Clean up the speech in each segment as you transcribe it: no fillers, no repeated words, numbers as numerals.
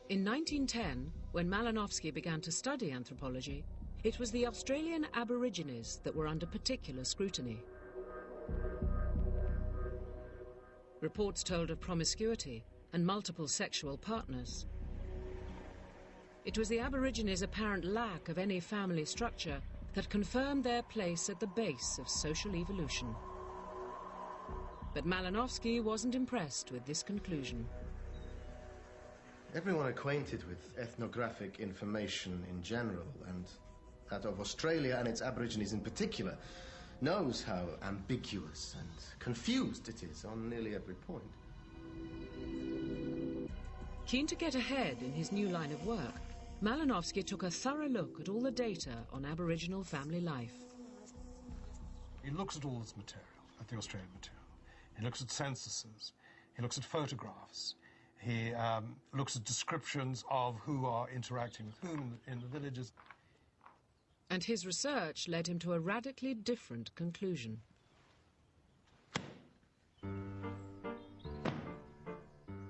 In 1910, when Malinowski began to study anthropology, it was the Australian Aborigines that were under particular scrutiny. Reports told of promiscuity and multiple sexual partners. It was the Aborigines' apparent lack of any family structure that confirmed their place at the base of social evolution. But Malinowski wasn't impressed with this conclusion. Everyone acquainted with ethnographic information in general, and that of Australia and its Aborigines in particular, knows how ambiguous and confused it is on nearly every point. Keen to get ahead in his new line of work, Malinowski took a thorough look at all the data on Aboriginal family life. He looks at all this material, at the Australian material. He looks at censuses. He looks at photographs. He looks at descriptions of who are interacting with whom in the villages. And his research led him to a radically different conclusion.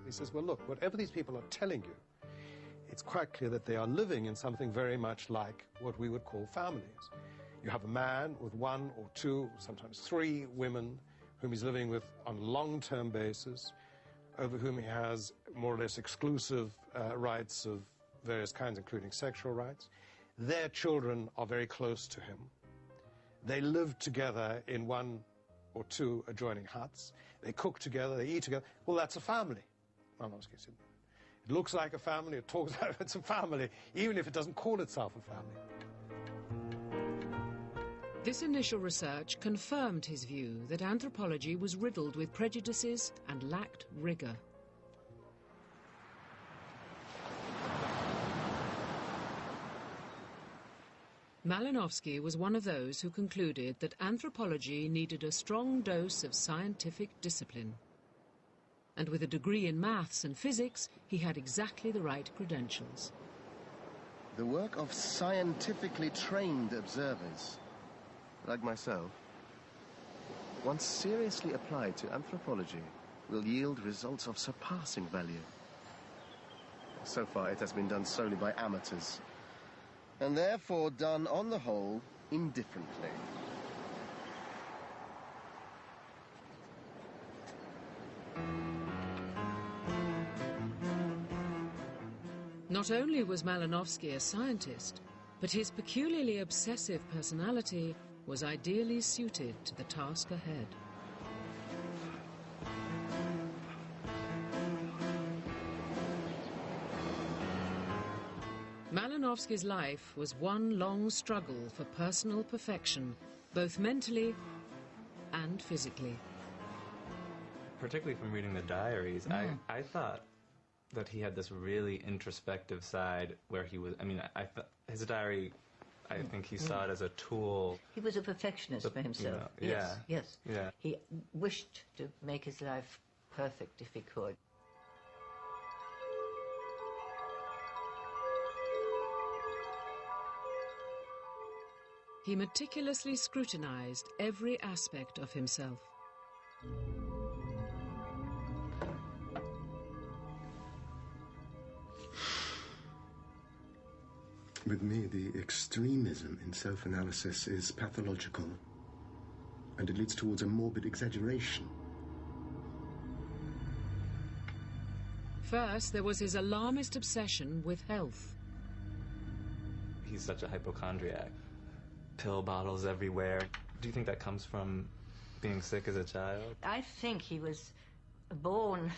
He says, well, look, whatever these people are telling you, it's quite clear that they are living in something very much like what we would call families. You have a man with one or two, sometimes three women whom he's living with on a long-term basis, over whom he has more or less exclusive rights of various kinds, including sexual rights. Their children are very close to him. They live together in one or two adjoining huts. They cook together, they eat together. Well, that's a family. Malinowski said, it looks like a family, it talks like it's a family, even if it doesn't call itself a family. This initial research confirmed his view that anthropology was riddled with prejudices and lacked rigor. Malinowski was one of those who concluded that anthropology needed a strong dose of scientific discipline. And with a degree in maths and physics, he had exactly the right credentials. The work of scientifically trained observers, like myself, once seriously applied to anthropology, will yield results of surpassing value. So far, it has been done solely by amateurs, and therefore done, on the whole, indifferently. Not only was Malinowski a scientist, but his peculiarly obsessive personality was ideally suited to the task ahead. Malinowski's life was one long struggle for personal perfection, both mentally and physically. Particularly from reading the diaries, I thought that he had this really introspective side where he was, I thought his diary, I think he saw it as a tool. He was a perfectionist for himself. You know, yes, yeah. yes. Yeah. He wished to make his life perfect if he could. He meticulously scrutinized every aspect of himself. With me, the extremism in self-analysis is pathological, and it leads towards a morbid exaggeration. First, there was his alarmist obsession with health. He's such a hypochondriac. Pill bottles everywhere. Do you think that comes from being sick as a child? I think he was a born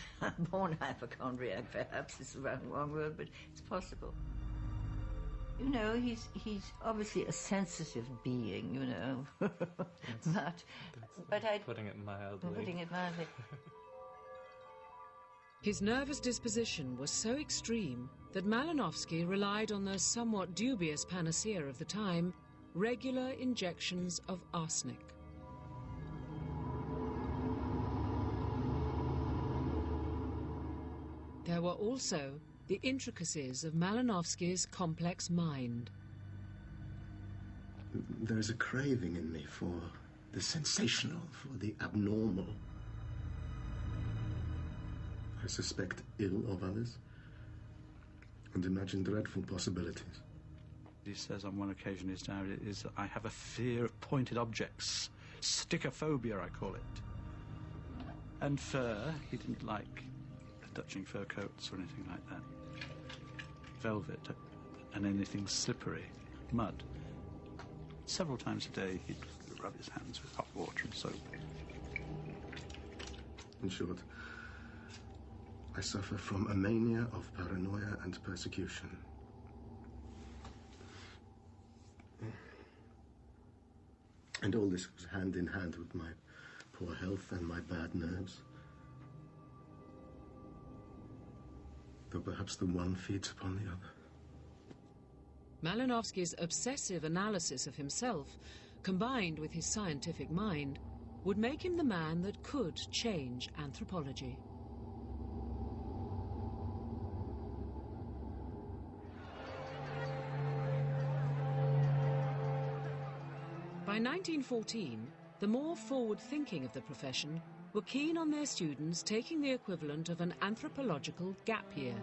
hypochondriac, perhaps is the wrong word, but it's possible. You know, he's obviously a sensitive being, you know. but putting it mildly. Putting it mildly. His nervous disposition was so extreme that Malinowski relied on the somewhat dubious panacea of the time, regular injections of arsenic. There were also the intricacies of Malinowski's complex mind. There is a craving in me for the sensational, for the abnormal. I suspect ill of others. and imagine dreadful possibilities. He says on one occasion in his diary is, I have a fear of pointed objects. Stickophobia, I call it. And fur, he didn't like touching fur coats or anything like that. Velvet and anything slippery, mud. Several times a day he'd rub his hands with hot water and soap. In short, I suffer from a mania of paranoia and persecution. And all this was hand in hand with my poor health and my bad nerves. Though perhaps the one feeds upon the other. Malinowski's obsessive analysis of himself, combined with his scientific mind, would make him the man that could change anthropology. By 1914, the more forward-thinking of the profession were keen on their students taking the equivalent of an anthropological gap year.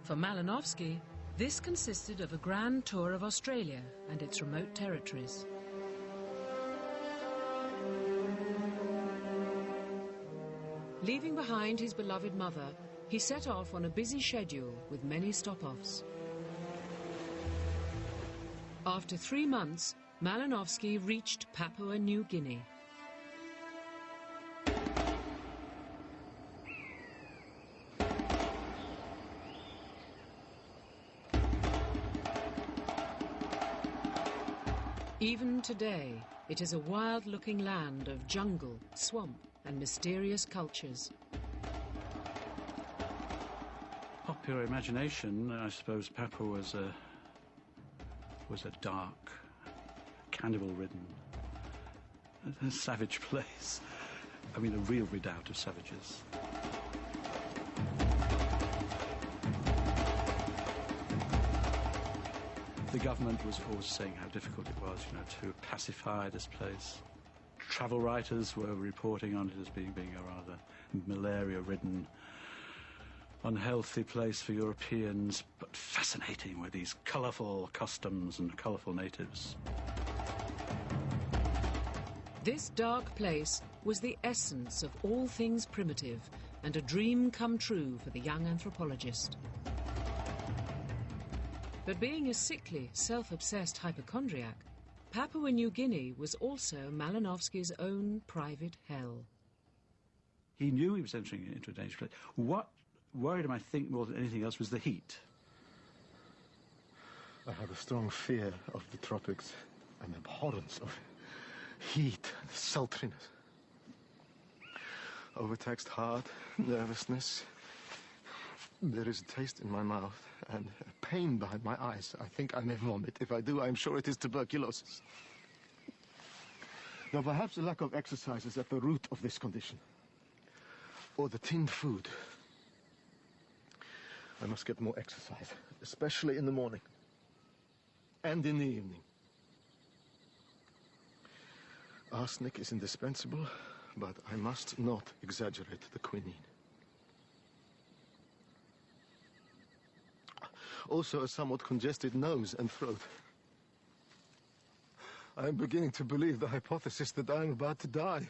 For Malinowski, this consisted of a grand tour of Australia and its remote territories. Leaving behind his beloved mother, he set off on a busy schedule with many stop-offs. After 3 months, Malinowski reached Papua New Guinea. Even today, it is a wild-looking land of jungle, swamp, and mysterious cultures. Popular imagination, I suppose Papua was a dark, cannibal-ridden, a savage place. I mean, a real redoubt of savages. The government was always saying how difficult it was, to pacify this place. Travel writers were reporting on it as being a rather malaria-ridden, unhealthy place for Europeans, but fascinating with these colourful customs and colourful natives. This dark place was the essence of all things primitive and a dream come true for the young anthropologist. But being a sickly, self-obsessed hypochondriac, Papua New Guinea was also Malinowski's own private hell. He knew he was entering into a dangerous place. What worried him, I think, more than anything else, was the heat. I have a strong fear of the tropics, an abhorrence of heat and sultriness. Overtaxed heart, nervousness. There is a taste in my mouth and a pain behind my eyes. I think I may vomit. If I do, I'm sure it is tuberculosis. Now, perhaps a lack of exercise is at the root of this condition. Or the tinned food. I must get more exercise, especially in the morning and in the evening. Arsenic is indispensable, but I must not exaggerate the quinine. Also a somewhat congested nose and throat. I am beginning to believe the hypothesis that I am about to die.